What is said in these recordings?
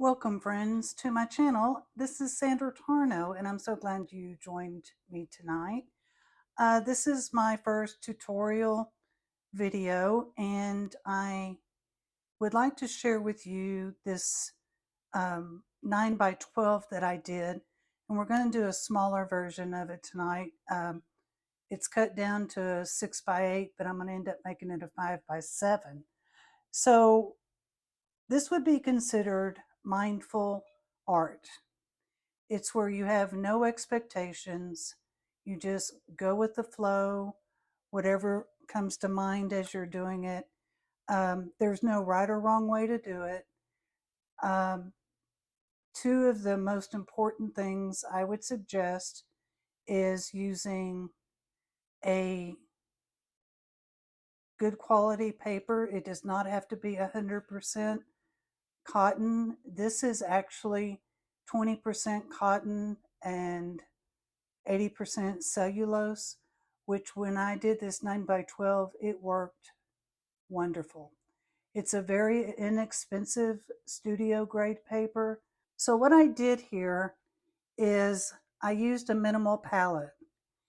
Welcome, friends, to my channel. This is Sandra Tarno, and I'm so glad you joined me tonight. This is my first tutorial video, and I would like to share with you this 9 by 12 that I did, and we're going to do a smaller version of it tonight. It's cut down to 6 by 8, but I'm going to end up making it a 5 by 7. So this would be considered mindful art. It's where you have no expectations. You just go with the flow, whatever comes to mind as you're doing it. There's no right or wrong way to do it. Two of the most important things I would suggest is using a good quality paper. It does not have to be 100% cotton. This is actually 20% cotton and 80% cellulose, which when I did this 9 by 12, it worked wonderful. It's a very inexpensive studio grade paper. So what I did here is I used a minimal palette.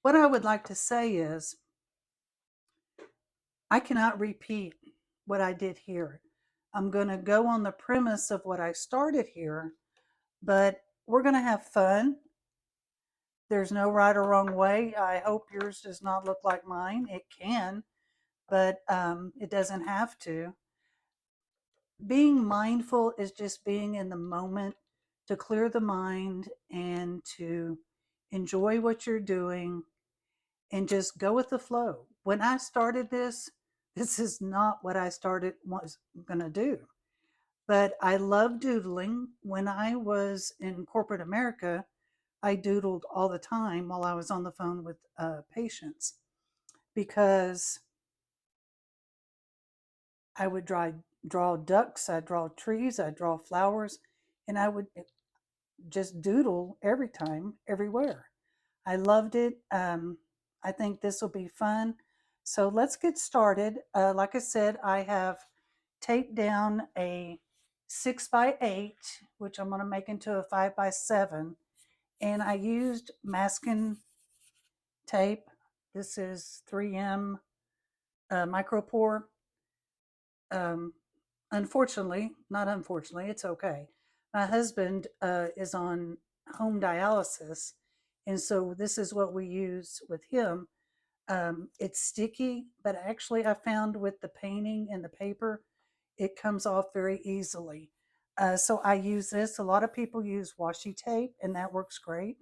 What I would like to say is I cannot repeat what I did here. I'm going to go on the premise of what I started here, but we're going to have fun. There's no right or wrong way. I hope yours does not look like mine. It can, but it doesn't have to. Being mindful is just being in the moment to clear the mind and to enjoy what you're doing and just go with the flow. When I started this is not what I was going to do. But I love doodling. When I was in corporate America, I doodled all the time while I was on the phone with patients because I would draw ducks, I'd draw trees, I'd draw flowers, and I would just doodle every time, everywhere. I loved it. I think this will be fun. So let's get started. Like I said, I have taped down a 6 by 8, which I'm going to make into a 5 by 7. And I used masking tape. This is 3M micropore. Unfortunately, not unfortunately, it's okay. My husband is on home dialysis, and so this is what we use with him. It's sticky, but actually, I found with the painting and the paper, it comes off very easily. So I use this. A lot of people use washi tape, and that works great.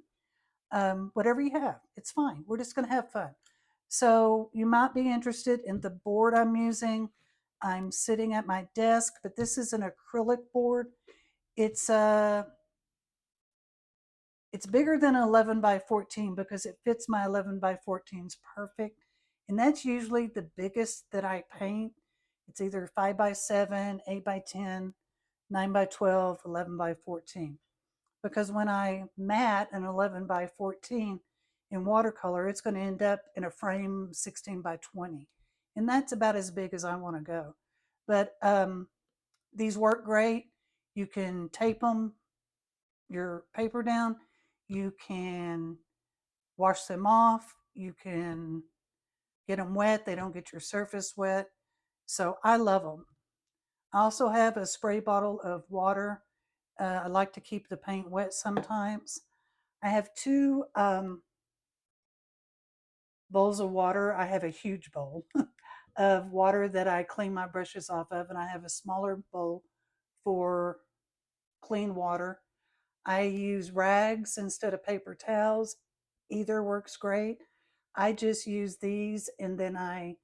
Whatever you have, it's fine. We're just going to have fun. So you might be interested in the board I'm using. I'm sitting at my desk, but this is an acrylic board. It's it's bigger than 11 by 14 because it fits my 11 by 14s perfect. And that's usually the biggest that I paint. It's either 5 by 7, 8 by 10, 9 by 12, 11 by 14. Because when I mat an 11 by 14 in watercolor, it's going to end up in a frame 16 by 20. And that's about as big as I want to go. But these work great. You can tape them, your paper down. You can wash them off. You can get them wet. They don't get your surface wet. So I love them. I also have a spray bottle of water. I like to keep the paint wet sometimes. I have two bowls of water. I have a huge bowl of water that I clean my brushes off of, and I have a smaller bowl for clean water. I use rags instead of paper towels. Either works great. I just use these and then I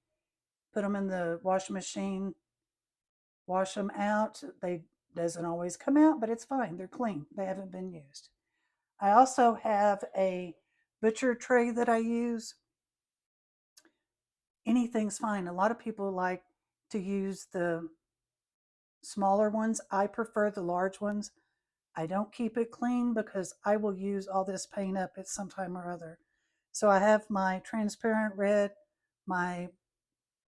put them in the washing machine, wash them out. They doesn't always come out, but it's fine. They're clean. They haven't been used. I also have a butcher tray that I use. Anything's fine. A lot of people like to use the smaller ones. I prefer the large ones. I don't keep it clean because I will use all this paint up at some time or other. So I have my transparent red, my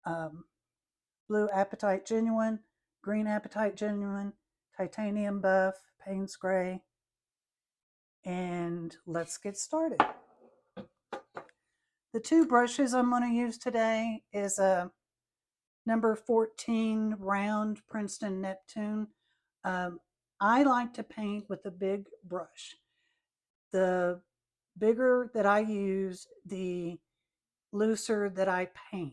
blue Apatite Genuine, green Apatite Genuine, titanium buff, Payne's gray, and let's get started. The two brushes I'm going to use today is a number 14 round Princeton Neptune. I like to paint with a big brush. The bigger that I use, the looser that I paint.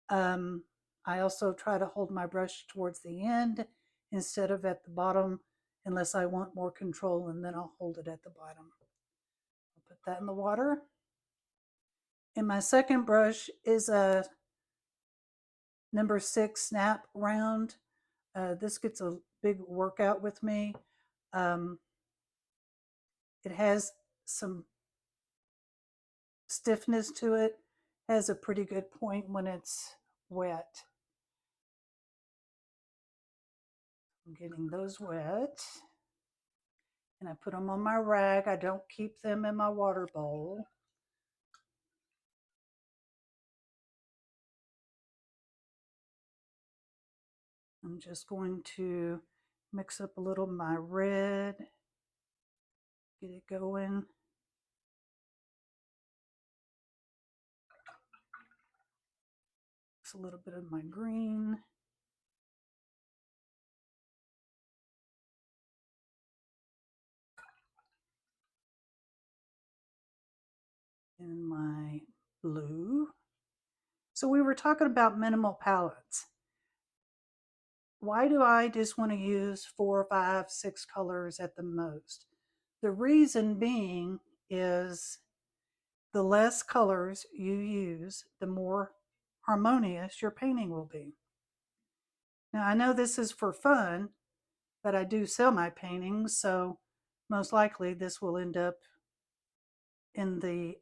I also try to hold my brush towards the end instead of at the bottom, unless I want more control, and then I'll hold it at the bottom. I'll put that in the water. And my second brush is a number 6 snap round. This gets a big workout with me. It has some stiffness to it, has a pretty good point when it's wet. I'm getting those wet. And I put them on my rag. I don't keep them in my water bowl. I'm just going to mix up a little of my red, get it going. Mix a little bit of my green. And my blue. So we were talking about minimal palettes. Why do I just want to use 4, 5, 6 colors at the most? The reason being is the less colors you use, the more harmonious your painting will be. Now, I know this is for fun, but I do sell my paintings, so most likely this will end up in the,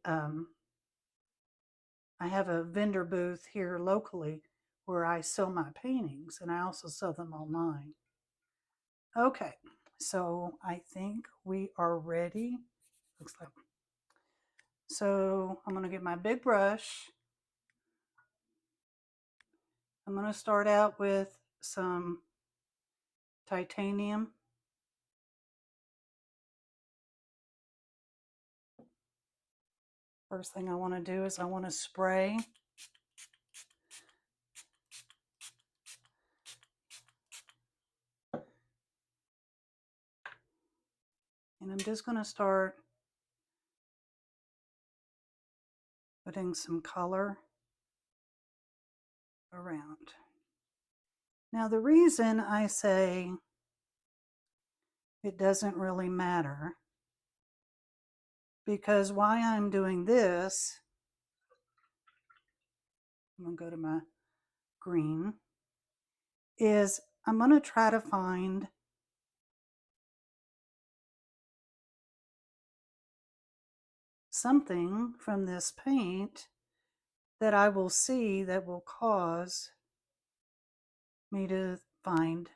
I have a vendor booth here locally where I sell my paintings, and I also sell them online. Okay, so I think we are ready. Looks like. So I'm going to get my big brush. I'm going to start out with some titanium. First thing I want to do is I want to spray. And I'm just going to start putting some color around. Now, the reason I say it doesn't really matter, because why I'm doing this, I'm going to go to my green, is I'm going to try to find something from this paint that I will see that will cause me to find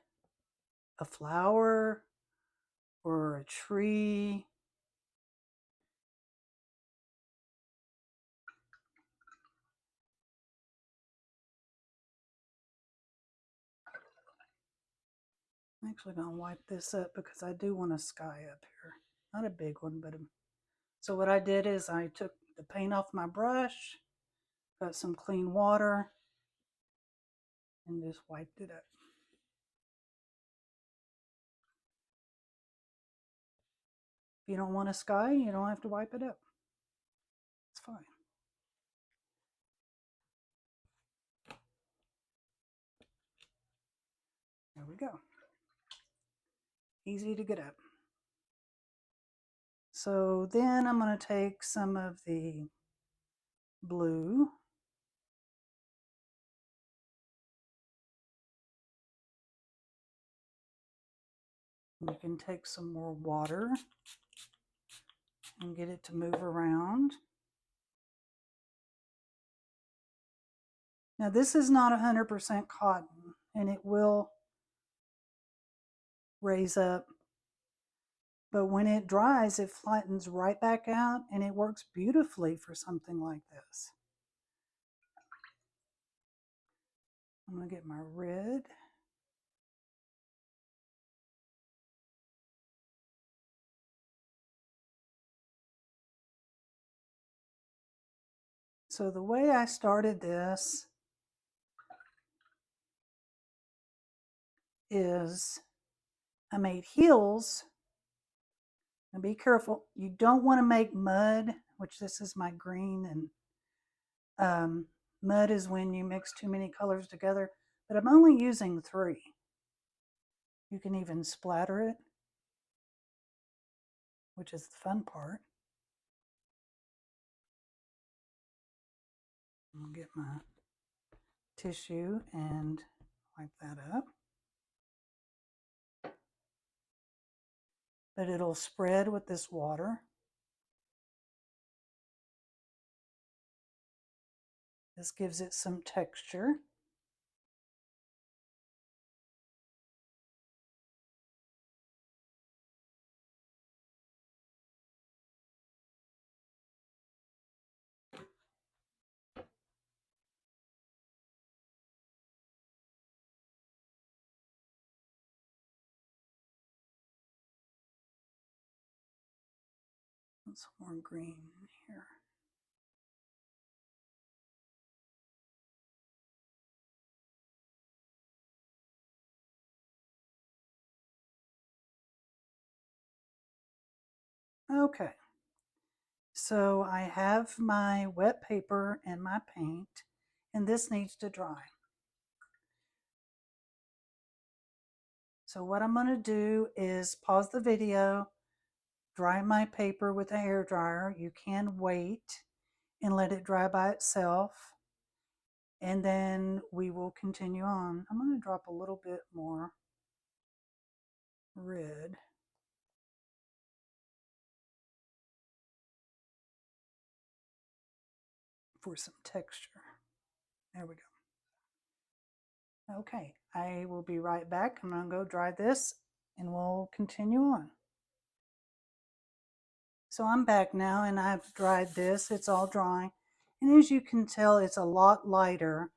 a flower or a tree. I'm actually going to wipe this up because I do want a sky up here. Not a big one, but so what I did is I took the paint off my brush, got some clean water, and just wiped it up. If you don't want a sky, you don't have to wipe it up. It's fine. There we go. Easy to get up. So then I'm going to take some of the blue. You can take some more water and get it to move around. Now this is not 100% cotton, and it will raise up, but when it dries, it flattens right back out, and it works beautifully for something like this. I'm going to get my red. So the way I started this is I made hills. And be careful, you don't want to make mud, which this is my green, and mud is when you mix too many colors together, but I'm only using 3. You can even splatter it, which is the fun part. I'll get my tissue and wipe that up. But it'll spread with this water. This gives it some texture. Put some more green in here. Okay, so I have my wet paper and my paint, and this needs to dry. So what I'm going to do is pause the video, dry my paper with a hair dryer. You can wait and let it dry by itself, and then we will continue on. I'm going to drop a little bit more red. For some texture. There we go. Okay, I will be right back. I'm going to go dry this and we'll continue on. So I'm back now and I've dried this. It's all dry. And as you can tell, it's a lot lighter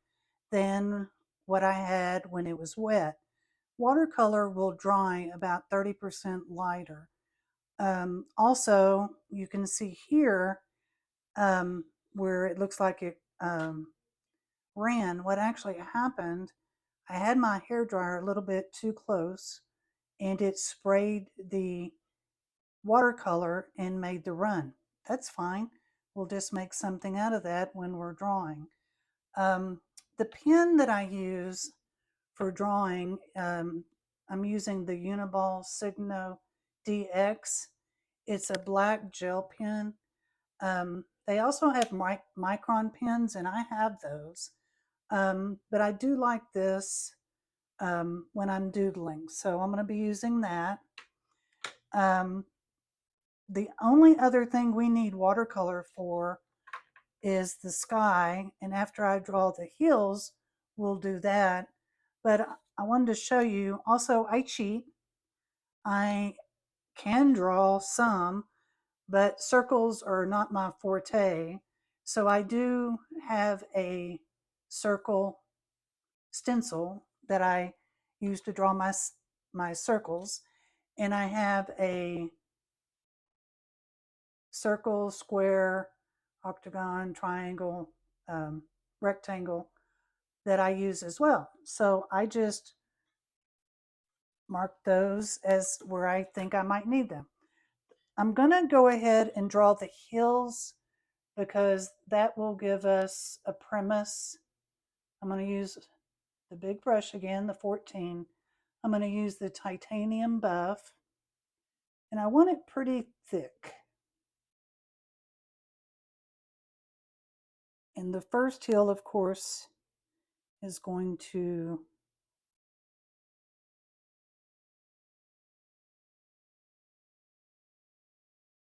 than what I had when it was wet. Watercolor will dry about 30% lighter. Also, you can see here where it looks like it ran. What actually happened, I had my hair dryer a little bit too close and it sprayed the watercolor and made the run. That's fine. We'll just make something out of that when we're drawing. The pen that I use for drawing, I'm using the Uniball Signo DX. It's a black gel pen. They also have micron pens, and I have those. But I do like this when I'm doodling. So I'm going to be using that. The only other thing we need watercolor for is the sky. And after I draw the hills, we'll do that. But I wanted to show you, also I cheat. I can draw some, but circles are not my forte. So I do have a circle stencil that I use to draw my circles, and I have a circle, square, octagon, triangle, rectangle that I use as well. So I just mark those as where I think I might need them. I'm going to go ahead and draw the hills because that will give us a premise. I'm going to use the big brush again, the 14. I'm going to use the titanium buff, and I want it pretty thick. And the first hill, of course, is going to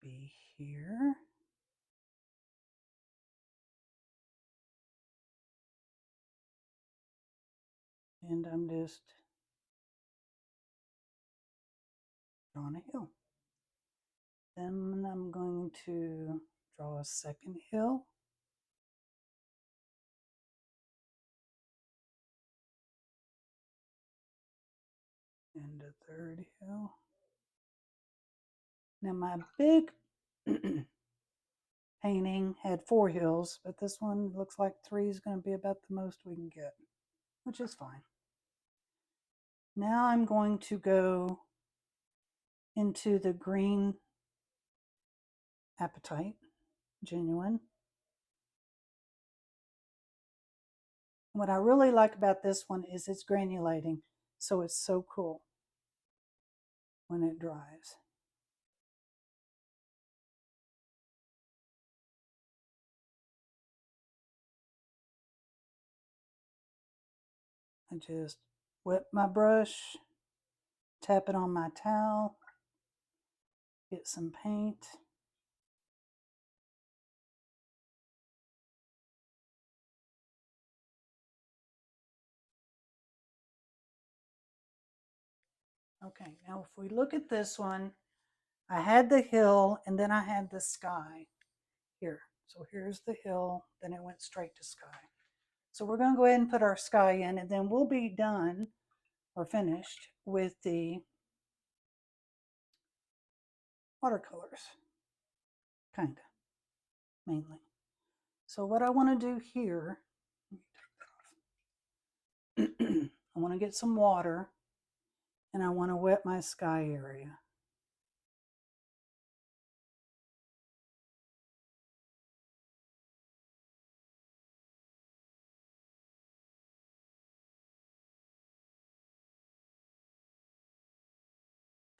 be here. And I'm just drawing a hill. Then I'm going to draw a second hill. And a third hill. Now my big painting had 4 hills, but this one looks like 3 is going to be about the most we can get, which is fine. Now I'm going to go into the green Apatite Genuine. What I really like about this one is it's granulating, so it's so cool when it dries. I just wet my brush, tap it on my towel, get some paint. Okay, now if we look at this one, I had the hill and then I had the sky here. So here's the hill, then it went straight to sky. So we're going to go ahead and put our sky in, and then we'll be done or finished with the watercolors, kind of, mainly. So what I want to do here, I want to get some water and I want to wet my sky area.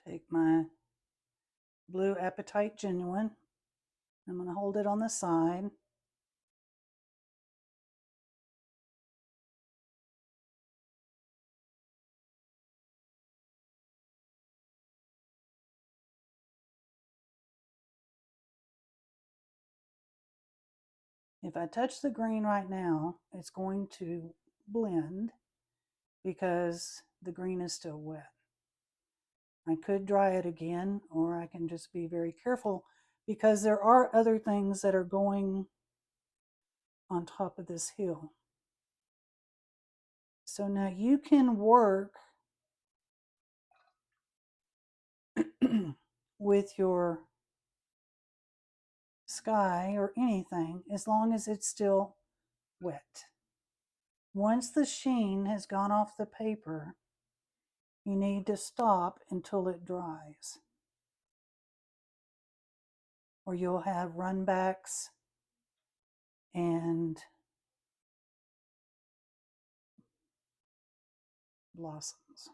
Take my blue Apatite Genuine. I'm going to hold it on the side. If I touch the green right now, it's going to blend because the green is still wet. I could dry it again, or I can just be very careful because there are other things that are going on top of this hill. So now you can work with your sky or anything as long as it's still wet. Once the sheen has gone off the paper, you need to stop until it dries, or you'll have runbacks and blossoms.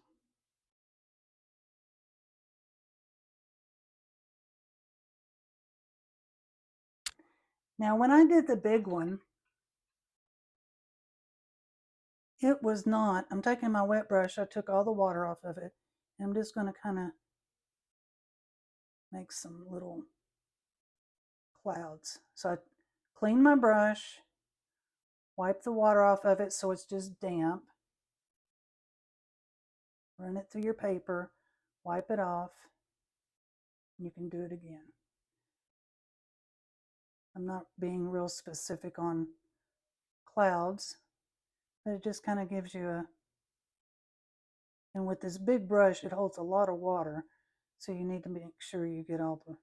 Now, when I did the big one, it was not, I'm taking my wet brush, I took all the water off of it, and I'm just going to kind of make some little clouds. So I clean my brush, wipe the water off of it so it's just damp, run it through your paper, wipe it off, and you can do it again. I'm not being real specific on clouds, but it just kind of gives you a, and with this big brush, it holds a lot of water, so you need to make sure you get all the,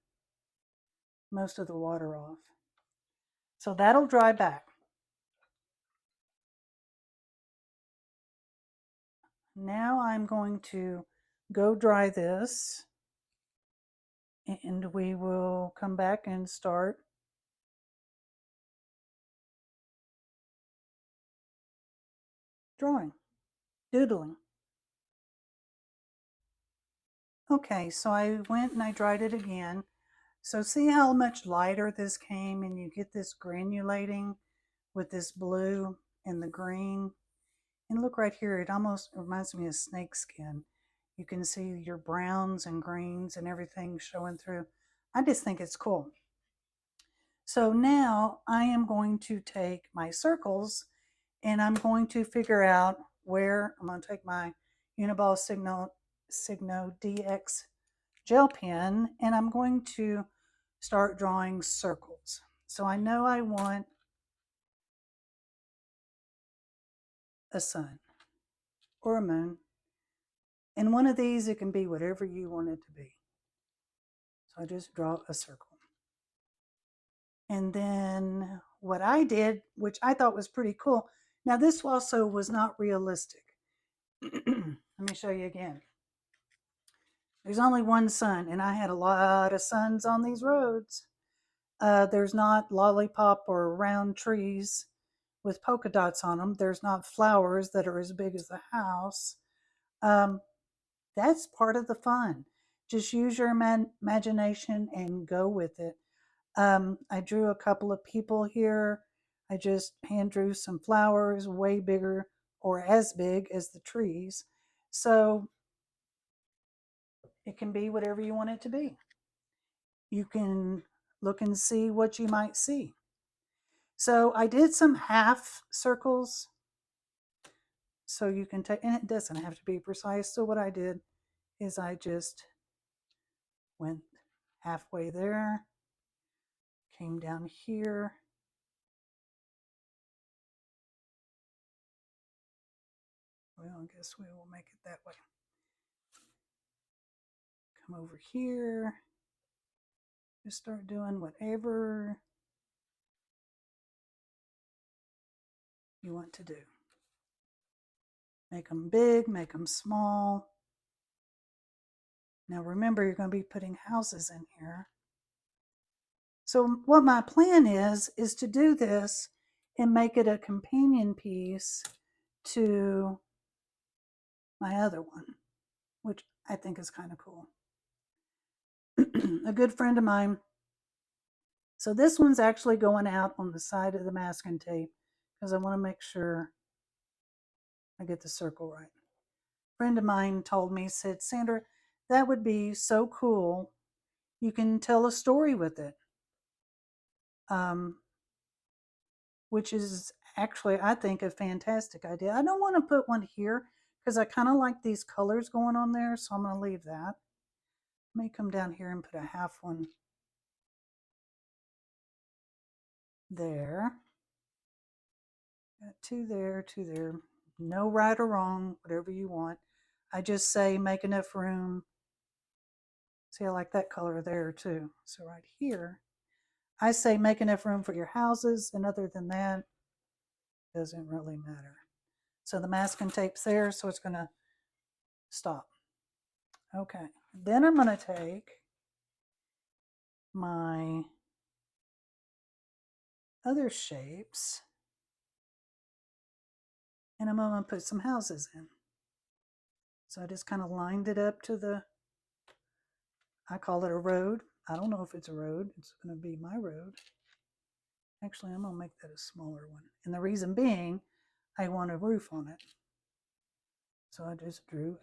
most of the water off. So that'll dry back. Now I'm going to go dry this, and we will come back and start drawing, doodling. Okay, so I went and I dried it again. So see how much lighter this came, and you get this granulating with this blue and the green. And look right here, it almost reminds me of snake skin. You can see your browns and greens and everything showing through. I just think it's cool. So now I am going to take my circles and I'm going to figure out where I'm going to take my Uniball Signo DX gel pen and I'm going to start drawing circles. So I know I want a sun or a moon. And one of these, it can be whatever you want it to be. So I just draw a circle. And then what I did, which I thought was pretty cool. Now, this also was not realistic. Let me show you again. There's only one sun, and I had a lot of suns on these roads. There's not lollipop or round trees with polka dots on them. There's not flowers that are as big as the house. Um, that's part of the fun. Just use your imagination and go with it. I drew a couple of people here. I just hand drew some flowers way bigger or as big as the trees. So it can be whatever you want it to be. You can look and see what you might see. So I did some half circles. So you can take, and it doesn't have to be precise. So what I did is I just went halfway there, came down here. Well, I guess we will make it that way. Come over here. Just start doing whatever you want to do. Make them big, make them small. Now remember, you're going to be putting houses in here. So what my plan is to do this and make it a companion piece to my other one, which I think is kind of cool. A good friend of mine. So this one's actually going out on the side of the masking tape because I want to make sure I get the circle right. A friend of mine told me, said, Sandra, that would be so cool. You can tell a story with it. Which is actually, I think, a fantastic idea. I don't want to put one here because I kind of like these colors going on there, so I'm going to leave that. Let me come down here and put a half one there. Got two there, two there. No right or wrong, whatever you want. I just say make enough room. See, I like that color there too. So right here, I say make enough room for your houses, and other than that, doesn't really matter. So the masking tape's there, so it's going to stop. Okay, then I'm going to take my other shapes and I'm going to put some houses in. So I just kind of lined it up to the, I call it a road. I don't know if it's a road. It's going to be my road. Actually, I'm going to make that a smaller one. And the reason being, I want a roof on it. So I just drew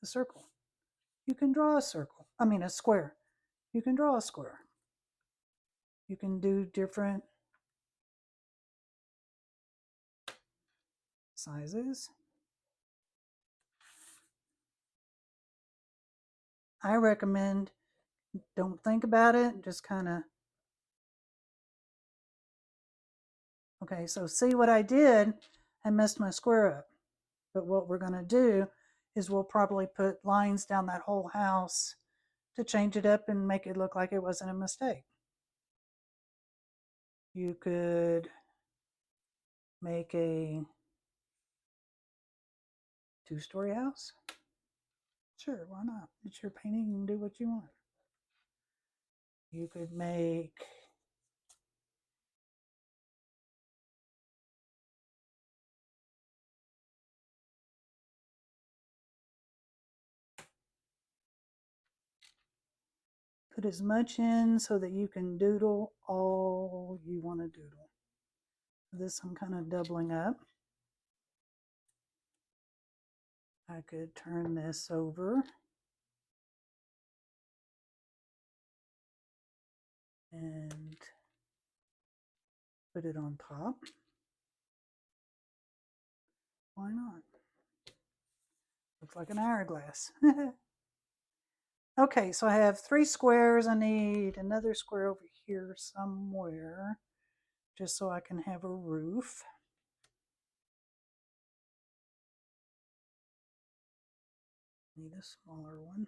a circle. You can draw a circle. I mean, a square. You can draw a square. You can do different sizes. I recommend don't think about it, just kind of, okay, so see what I did? I messed my square up. But what we're going to do is we'll probably put lines down that whole house to change it up and make it look like it wasn't a mistake. You could make a two-story house. Sure, why not? It's your painting, you can do what you want. You could make put as much in so that you can doodle all you want to doodle. This I'm kind of doubling up. I could turn this over and put it on top. Why not? Looks like an hourglass. Okay, so I have 3 squares. I need another square over here somewhere, just so I can have a roof. Need a smaller one.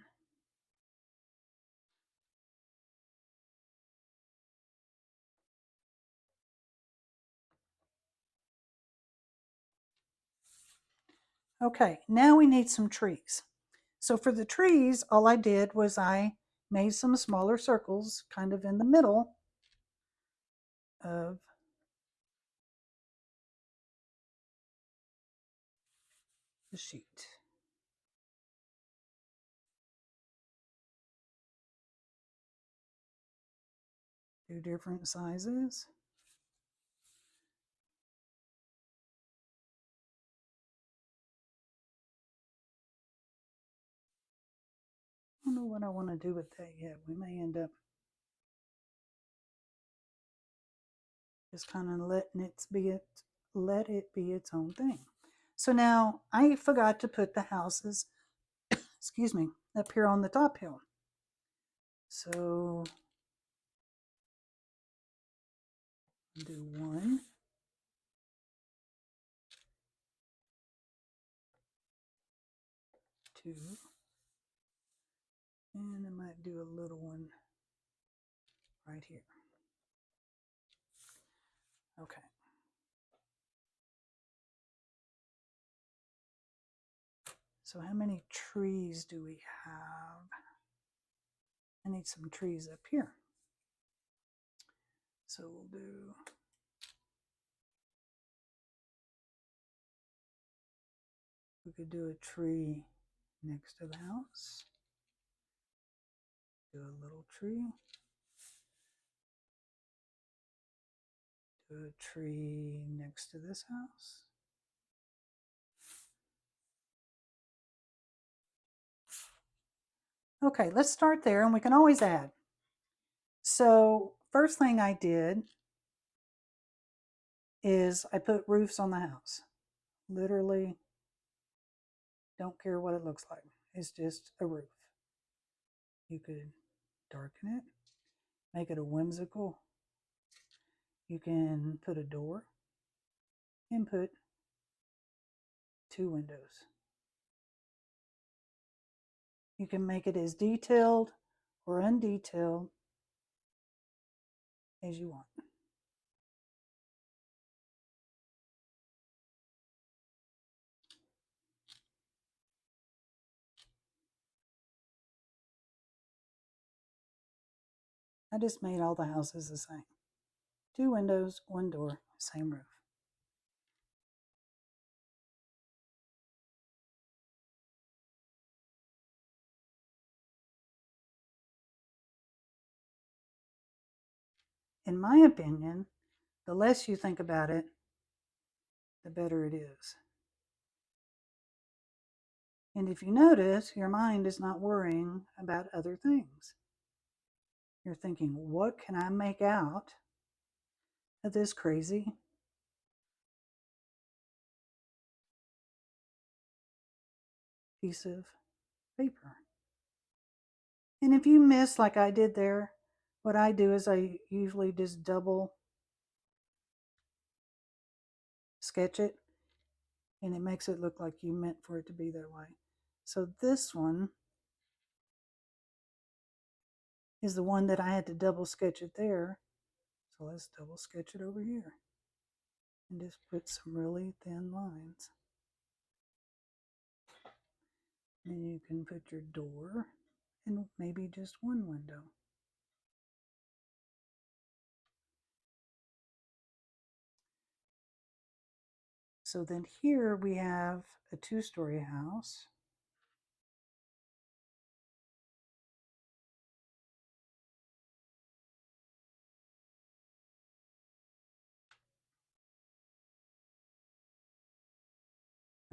Okay, now we need some trees. So for the trees, all I did was I made some smaller circles kind of in the middle of the sheet. Do different sizes. I don't know what I want to do with that yet. We may end up just kind of let it be its own thing. So now I forgot to put the houses, excuse me, up here on the top hill. So I'll do 1, 2, and I might do a little one right here. Okay. So how many trees do we have? I need some trees up here. So we'll do, we could do a tree next to the house. Do a little tree. Do a tree next to this house. Okay, let's start there and we can always add. So first thing I did is I put roofs on the house. Literally don't care what it looks like. It's just a roof. You could darken it, make it a whimsical. You can put a door and put 2 windows. You can make it as detailed or undetailed as you want. I just made all the houses the same. 2 windows, 1 door, same roof. In my opinion, the less you think about it, the better it is. And if you notice, your mind is not worrying about other things. You're thinking, what can I make out of this crazy piece of paper? And if you miss like I did there, what I do is I usually just double sketch it, and it makes it look like you meant for it to be that way. So this one is the one that I had to double sketch it there. So let's double sketch it over here and just put some really thin lines. And you can put your door and maybe just 1 window. So then here we have a 2-story house.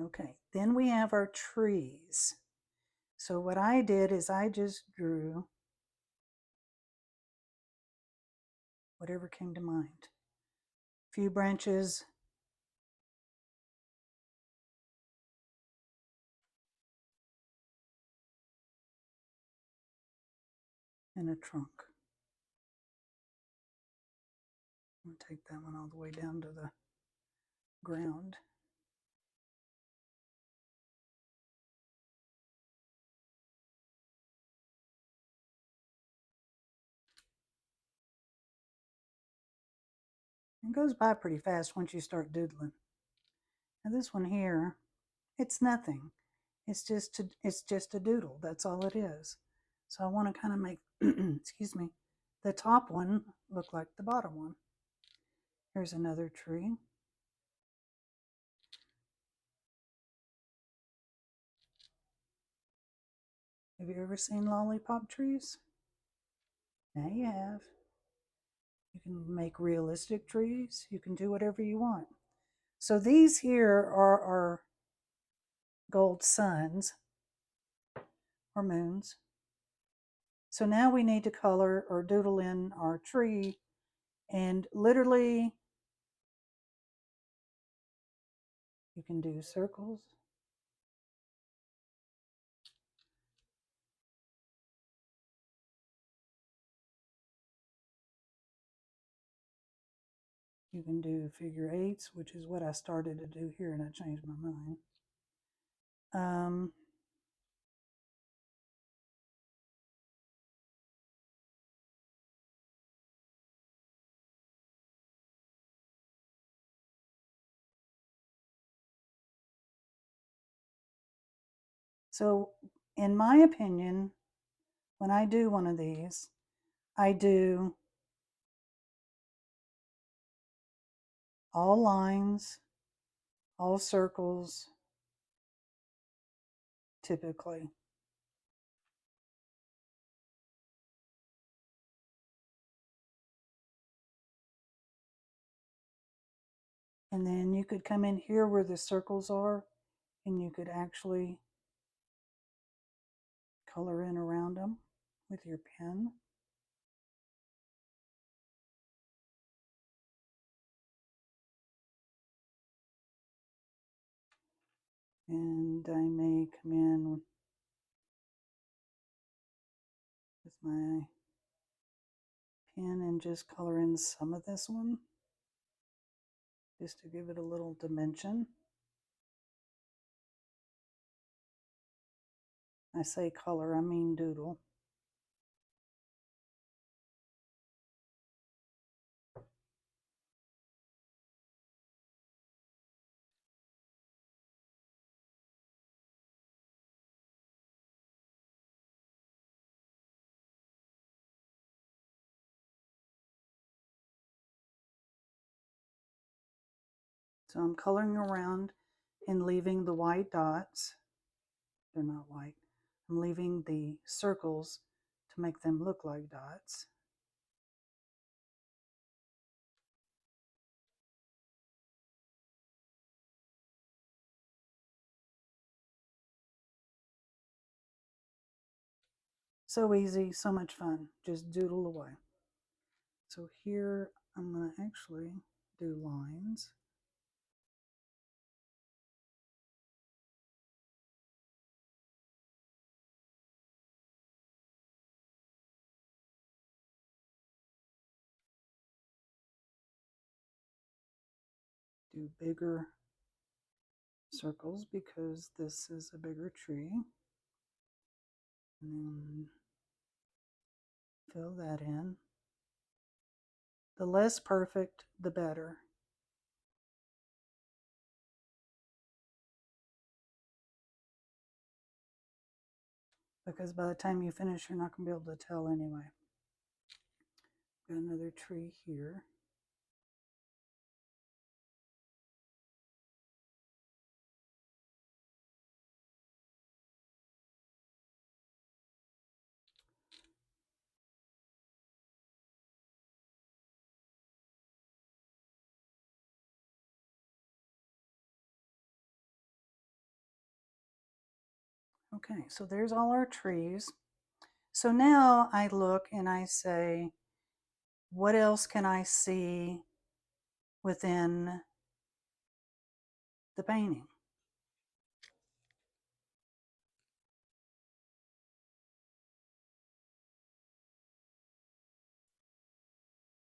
Okay, then we have our trees. So what I did is I just drew whatever came to mind. A few branches, and a trunk. I'll take that one all the way down to the ground. It goes by pretty fast once you start doodling. Now this one here It's nothing. It's just a doodle. That's all it is. So I want to kind of make excuse me, the top one look like the bottom one. Here's another tree. Have you ever seen lollipop trees? Now you have. You can make realistic trees. You can do whatever you want. So these here are our gold suns or moons. So now we need to color or doodle in our tree, and literally you can do circles. You can do figure eights, which is what I started to do here, and I changed my mind. So in my opinion, when I do one of these, I do all lines, all circles, typically. And then you could come in here where the circles are, and you could actually color in around them with your pen. And I may come in with my pen and just color in some of this one, just to give it a little dimension. I say color, I mean doodle. So I'm coloring around and leaving the white dots. They're not white. I'm leaving the circles to make them look like dots. So easy, so much fun. Just doodle away. So here I'm going to actually do lines. Do bigger circles because this is a bigger tree. And then fill that in. The less perfect, the better. Because by the time you finish, you're not going to be able to tell anyway. Got another tree here. Okay, so there's all our trees. So now I look and I say, what else can I see within the painting?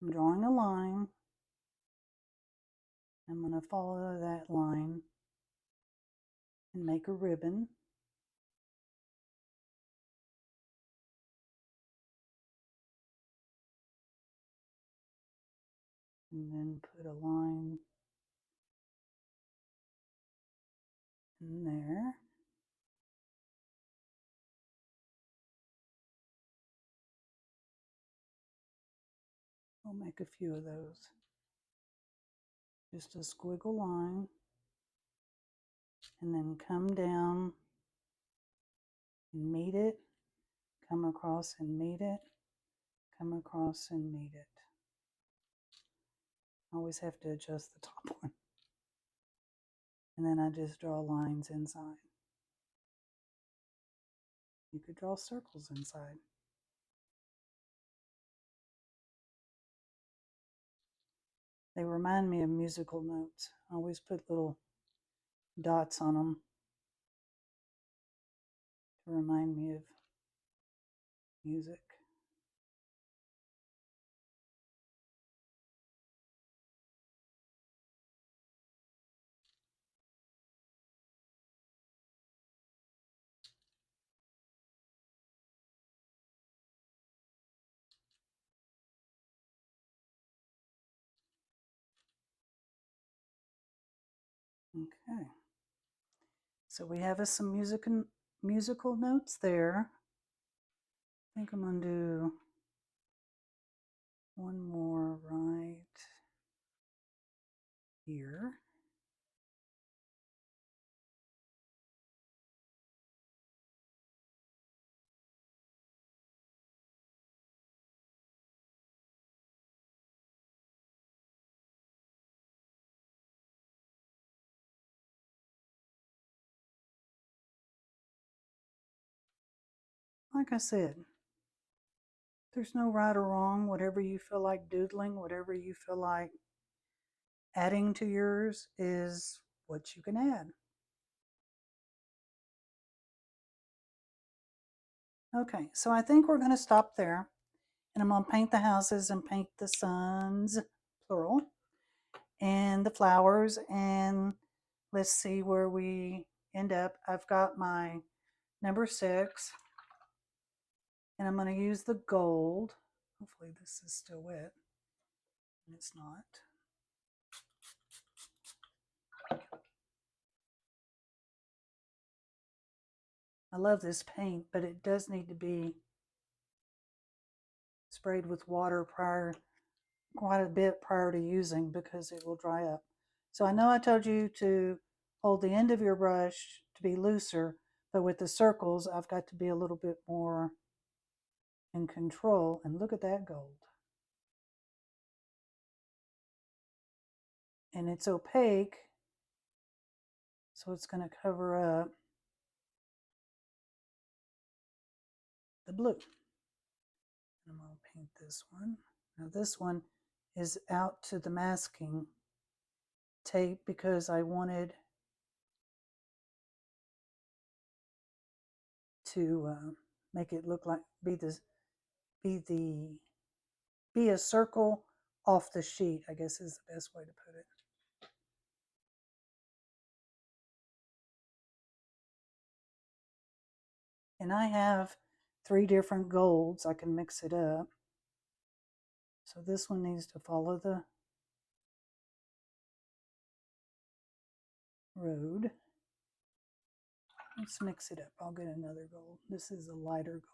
I'm drawing a line. I'm going to follow that line and make a ribbon. And then put a line in there. We'll make a few of those. Just a squiggle line, and then come down and meet it, come across and meet it, come across and meet it. I always have to adjust the top one. And then I just draw lines inside. You could draw circles inside. They remind me of musical notes. I always put little dots on them to remind me of music. Okay. So we have some musical notes there. I think I'm going to do one more right here. Like I said, there's no right or wrong. Whatever you feel like doodling, whatever you feel like adding to yours is what you can add. Okay, so I think we're going to stop there. And I'm going to paint the houses and paint the suns, plural, and the flowers. And let's see where we end up. I've got my number 6. And I'm going to use the gold. Hopefully this is still wet. And it's not. I love this paint, but it does need to be sprayed with water quite a bit prior to using, because it will dry up. So I know I told you to hold the end of your brush to be looser, but with the circles, I've got to be a little bit more in control. And look at that gold. And it's opaque, so it's going to cover up the blue. I'm going to paint this one. Now this one is out to the masking tape because I wanted to make it look like be a circle off the sheet, I guess is the best way to put it. And I have 3 different golds. I can mix it up. So this one needs to follow the road. Let's mix it up. I'll get another gold. This is a lighter gold.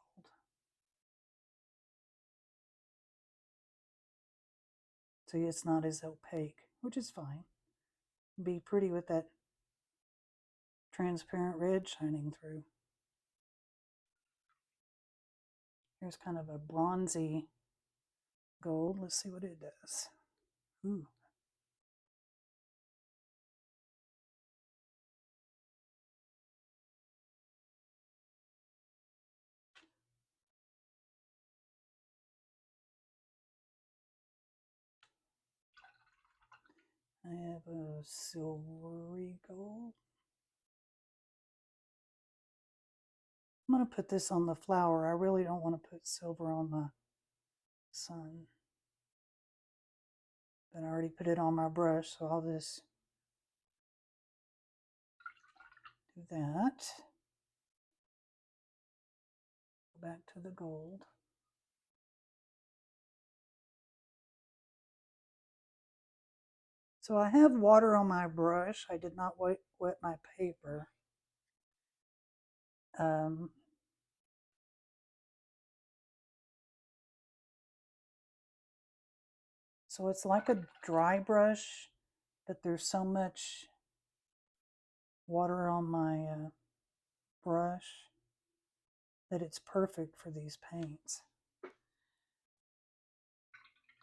See, it's not as opaque, which is fine. Be pretty with that transparent red shining through. Here's kind of a bronzy gold. Let's see what it does. Ooh. I have a silvery gold. I'm going to put this on the flower. I really don't want to put silver on the sun. But I already put it on my brush, so I'll just do that. Go back to the gold. So I have water on my brush. I did not wet my paper. Um, so it's like a dry brush, but there's so much water on my brush that it's perfect for these paints.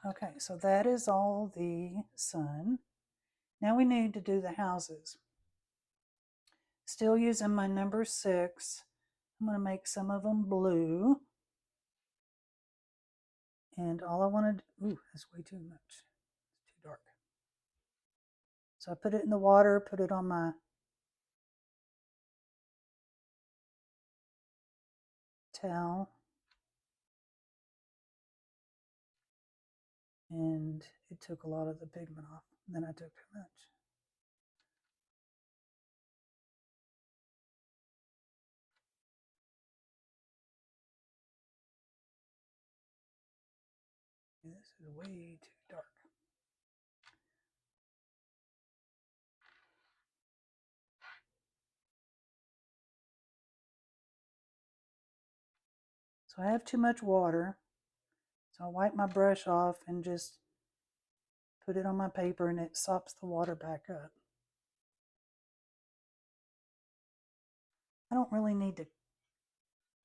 Okay, so that is all the sun. Now we need to do the houses. Still using my number 6. I'm going to make some of them blue. And all I wanted, ooh, that's way too much. It's too dark. So I put it in the water, put it on my towel. And it took a lot of the pigment off. And then I took too much. This is way too dark. So I have too much water. So I wipe my brush off and just put it on my paper, and it sops the water back up. I don't really need to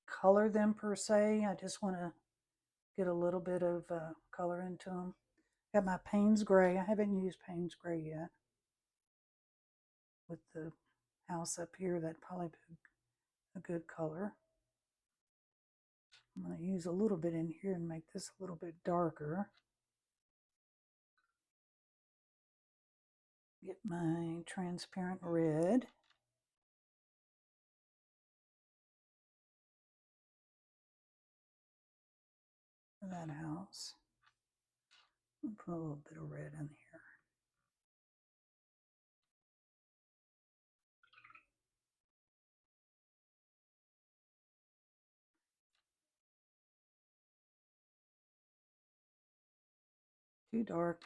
color them per se. I just want to get a little bit of color into them. Got my Payne's Gray. I haven't used Payne's Gray yet. With the house up here, that'd probably be a good color. I'm going to use a little bit in here and make this a little bit darker. Get my transparent red. For that house. I'll put a little bit of red in here. Too dark.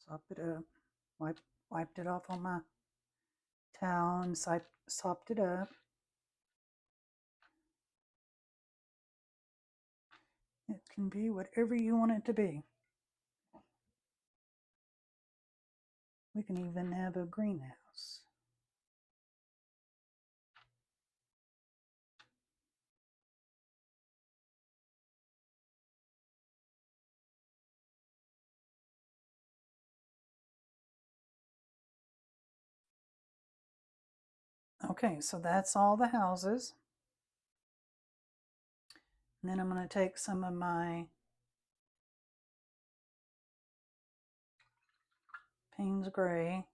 Sop it up. Wiped it off on my towel and sopped it up. It can be whatever you want it to be. We can even have a greenhouse. Okay, so that's all the houses. And then I'm going to take some of my Payne's Gray.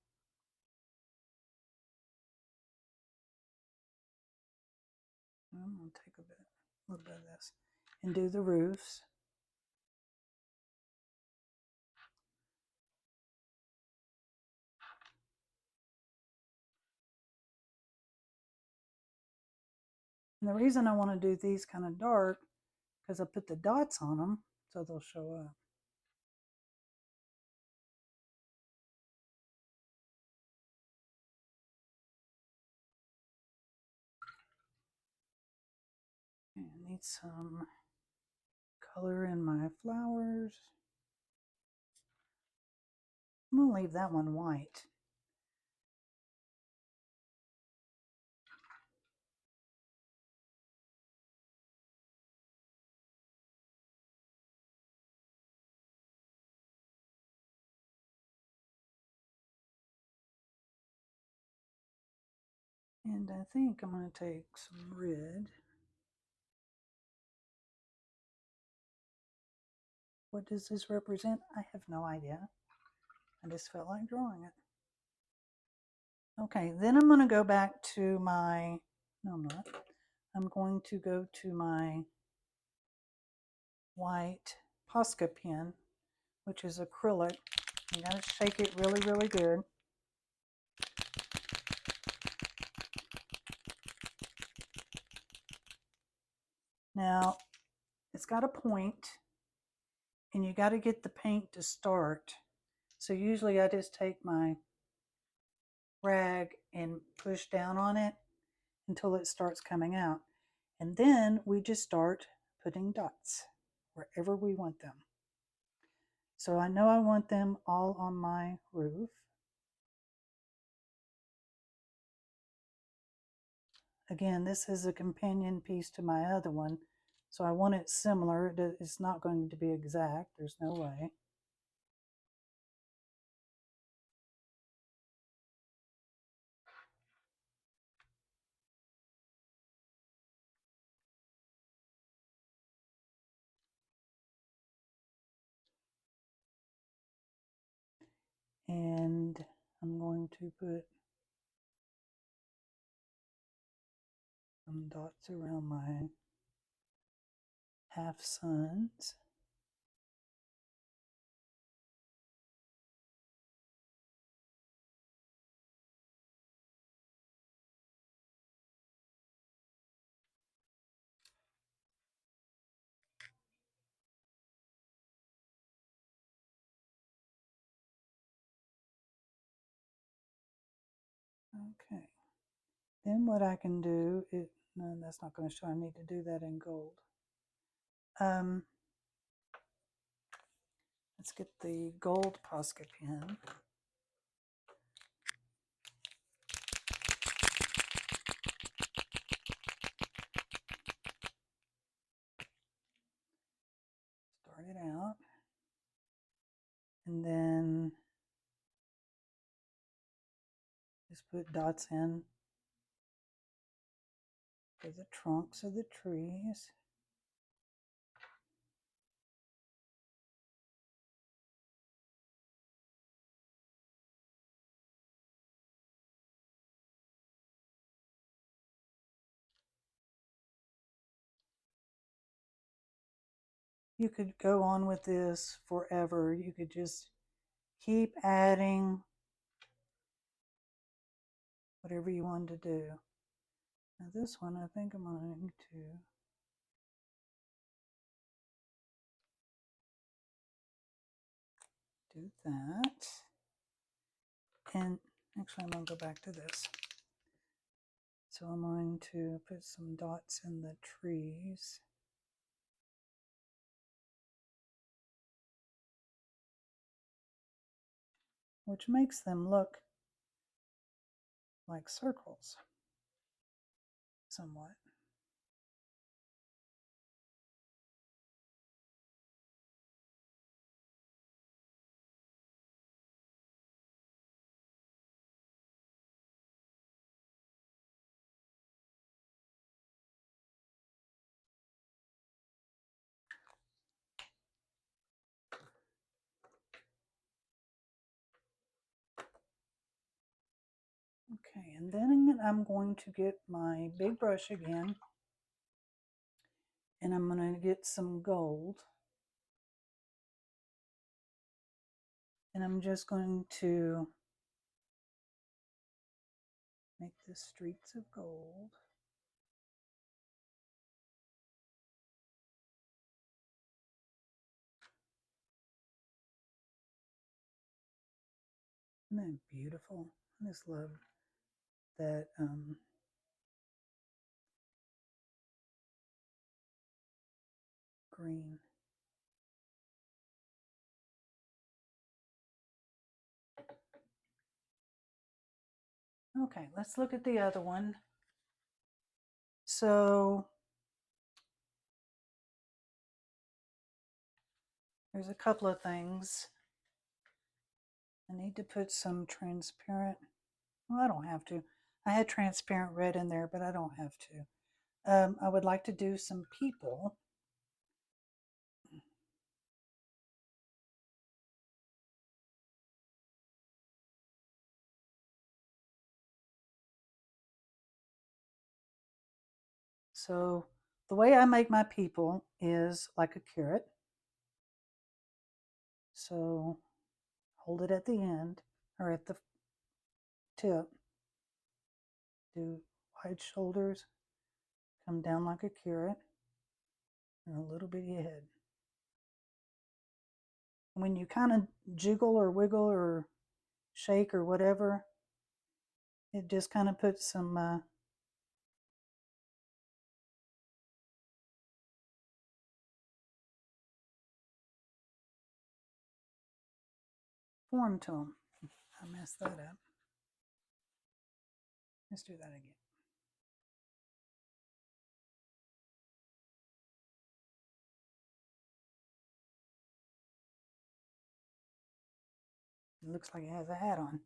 I'm going to take a little bit of this and do the roofs. And the reason I want to do these kind of dark, because I put the dots on them so they'll show up. Okay, I need some color in my flowers. I'm going to leave that one white. And I think I'm going to take some red. What does this represent? I have no idea. I just felt like drawing it. Okay, then I'm going to go back to my, no I'm not. I'm going to go to my white Posca pen, which is acrylic. You got to shake it really, really good. Now, it's got a point, and you got to get the paint to start. So usually I just take my rag and push down on it, until it starts coming out. And then we just start putting dots wherever we want them. So I know I want them all on my roof. Again, this is a companion piece to my other one, so I want it similar. It's not going to be exact, there's no way. And I'm going to put some dots around my half suns. Okay. Then what I can do is, no, that's not going to show. I need to do that in gold. Let's get the gold Posca pen. Start it out. And then just put dots in for the trunks of the trees. You could go on with this forever. You could just keep adding whatever you want to do. Now this one, I think I'm going to do that. And actually, I'm going to go back to this. So I'm going to put some dots in the trees. Which makes them look like circles somewhat. Okay, and then I'm going to get my big brush again, and I'm going to get some gold. And I'm just going to make the streaks of gold. Isn't that beautiful? I just love that green. Okay, let's look at the other one. So there's a couple of things. I need to put some transparent, well, I don't have to. I had transparent red in there, but I don't have to. I would like to do some people. So the way I make my people is like a carrot. So hold it at the end or at the tip. Do wide shoulders, come down like a carrot, and a little bitty head. When you kind of jiggle or wiggle or shake or whatever, it just kind of puts some form to them. I messed that up. Let's do that again. It looks like it has a hat on.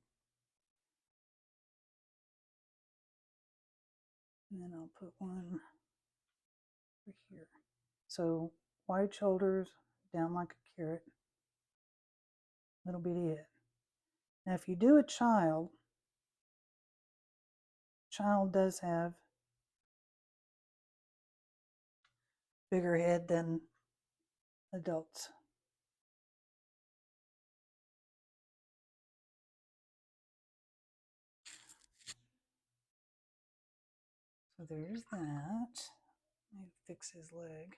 And then I'll put one over here. So wide shoulders, down like a carrot. Little bitty head. Now if you do a child does have bigger head than adults. So there's that. Let me fix his leg.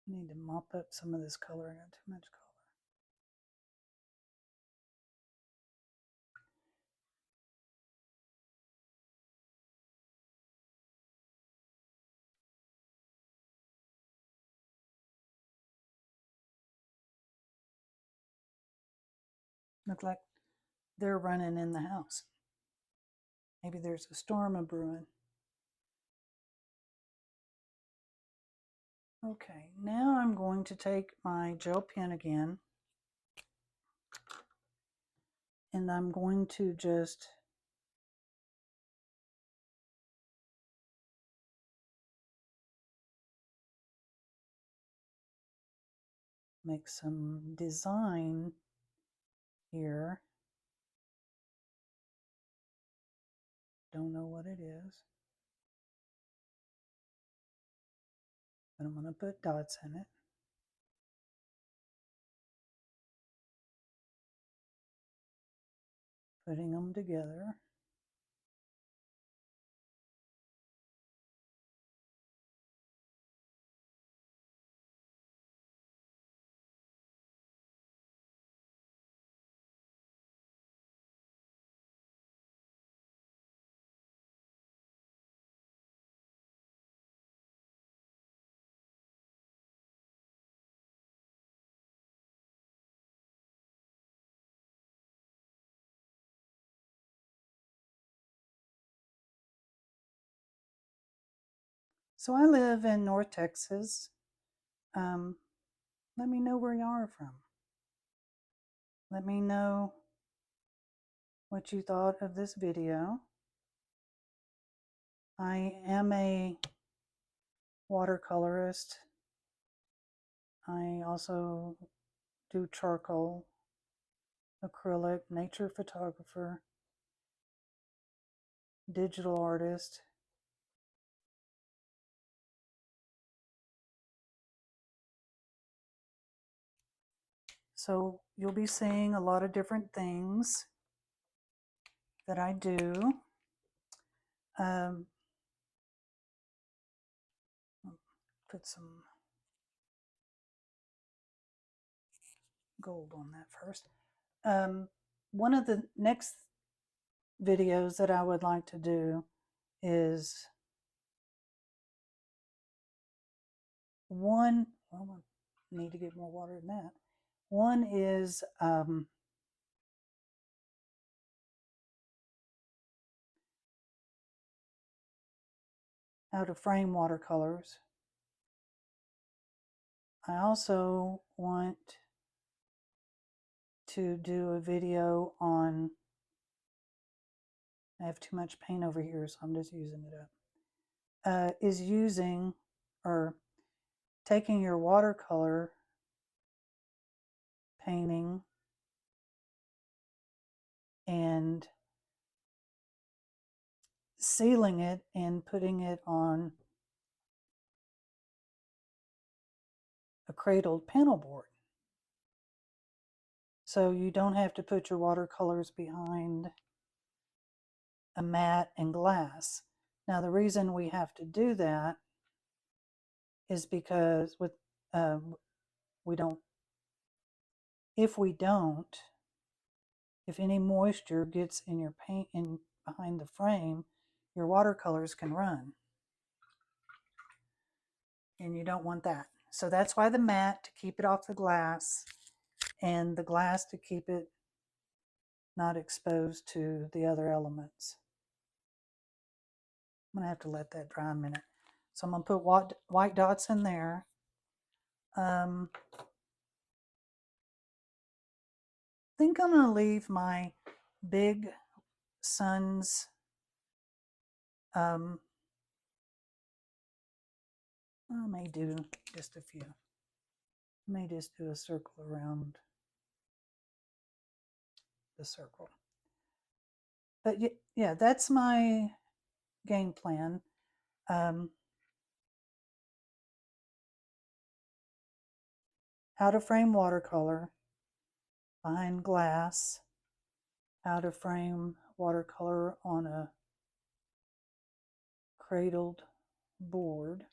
I need to mop up some of this color. I got too much color. Look like they're running in the house. Maybe there's a storm a brewing. Okay, now I'm going to take my gel pen again, and I'm going to just make some design here. Don't know what it is, but I'm going to put dots in it. Putting them together. So I live in North Texas. Let me know where you are from. Let me know what you thought of this video. I am a watercolorist. I also do charcoal, acrylic, nature photographer, digital artist. So you'll be seeing a lot of different things that I do. Put some gold on that first. One of the next videos that I would like to do is one, well, I need to get more water than that. One is how to frame watercolors. I also want to do a video on, I have too much paint over here, so I'm just using it up, is using or taking your watercolor painting and sealing it and putting it on a cradled panel board. So you don't have to put your watercolors behind a mat and glass. Now the reason we have to do that is because with we don't, if we don't, if any moisture gets in your paint in behind the frame, your watercolors can run. And you don't want that. So that's why the matte, to keep it off the glass, and the glass to keep it not exposed to the other elements. I'm going to have to let that dry a minute. So I'm going to put white dots in there. I think I'm going to leave my big suns I may do just a few. I may just do a circle around the circle. But yeah, that's my game plan. How to frame watercolor behind glass, how to frame watercolor on a cradled board.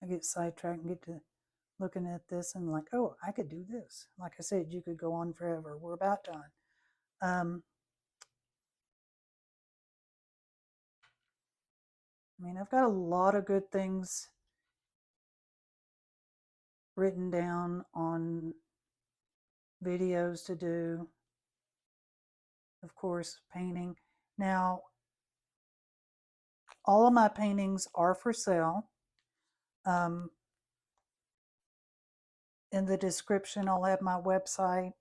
I get sidetracked and get to looking at this and like, oh, I could do this. Like I said, you could go on forever. We're about done. I mean, I've got a lot of good things written down on videos to do. Of course, painting. Now, all of my paintings are for sale. In the description, I'll have my website.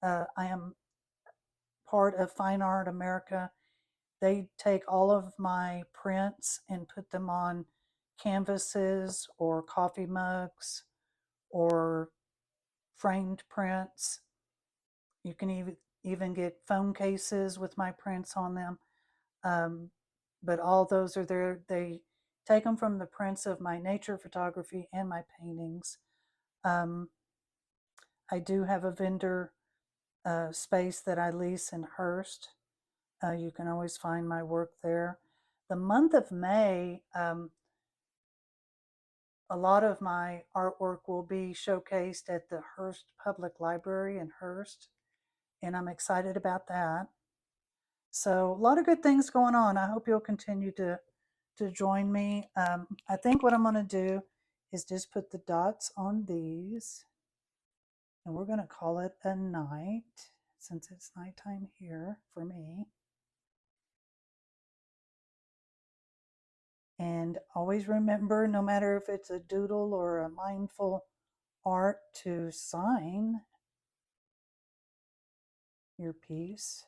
I am part of Fine Art America. They take all of my prints and put them on canvases or coffee mugs or framed prints. You can even get phone cases with my prints on them. But all those are there. They take them from the prints of my nature photography and my paintings. I do have a vendor space that I lease in Hurst. You can always find my work there. The month of May, a lot of my artwork will be showcased at the Hurst Public Library in Hurst, and I'm excited about that. So a lot of good things going on. I hope you'll continue to join me. I think what I'm going to do is just put the dots on these, and we're going to call it a night since it's nighttime here for me. And always remember, no matter if it's a doodle or a mindful art, to sign your piece.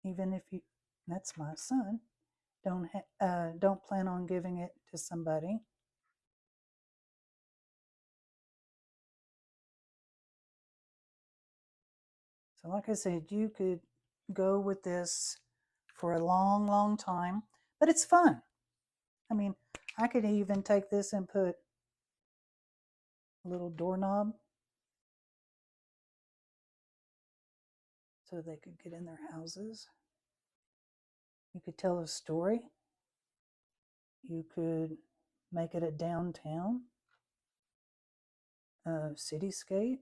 Even if you, that's my son, don't plan on giving it to somebody. So like I said, you could go with this for a long, long time, but it's fun. I mean, I could even take this and put a little doorknob so they could get in their houses. You could tell a story. You could make it a downtown, a cityscape.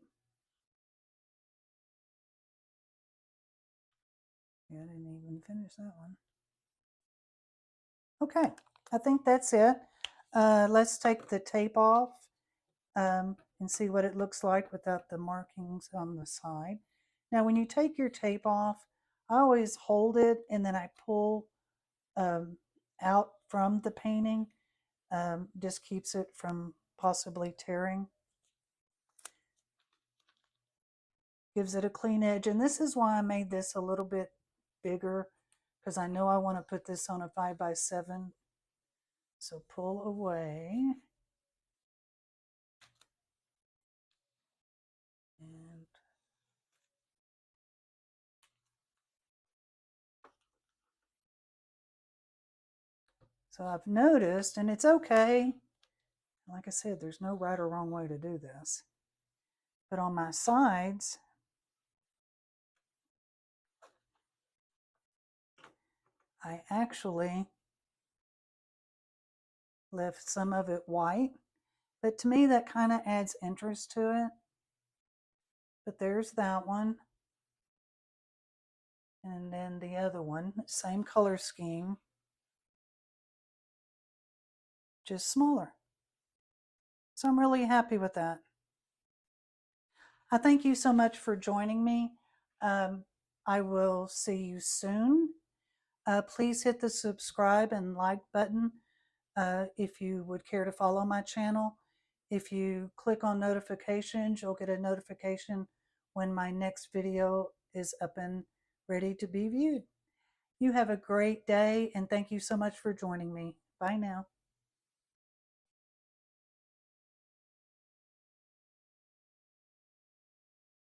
Yeah, I didn't even finish that one. Okay, I think that's it. Let's take the tape off and see what it looks like without the markings on the side. Now, when you take your tape off, I always hold it and then I pull out from the painting. Just keeps it from possibly tearing. Gives it a clean edge. And this is why I made this a little bit bigger, because I know I want to put this on a 5x7. So pull away. And so I've noticed, and it's okay. Like I said, there's no right or wrong way to do this. But on my sides, I actually left some of it white. But to me, that kind of adds interest to it. But there's that one. And then the other one, same color scheme, just smaller. So I'm really happy with that. I thank you so much for joining me. Um, I will see you soon. Please hit the subscribe and like button if you would care to follow my channel. If you click on notifications, you'll get a notification when my next video is up and ready to be viewed. You have a great day, and thank you so much for joining me. Bye now.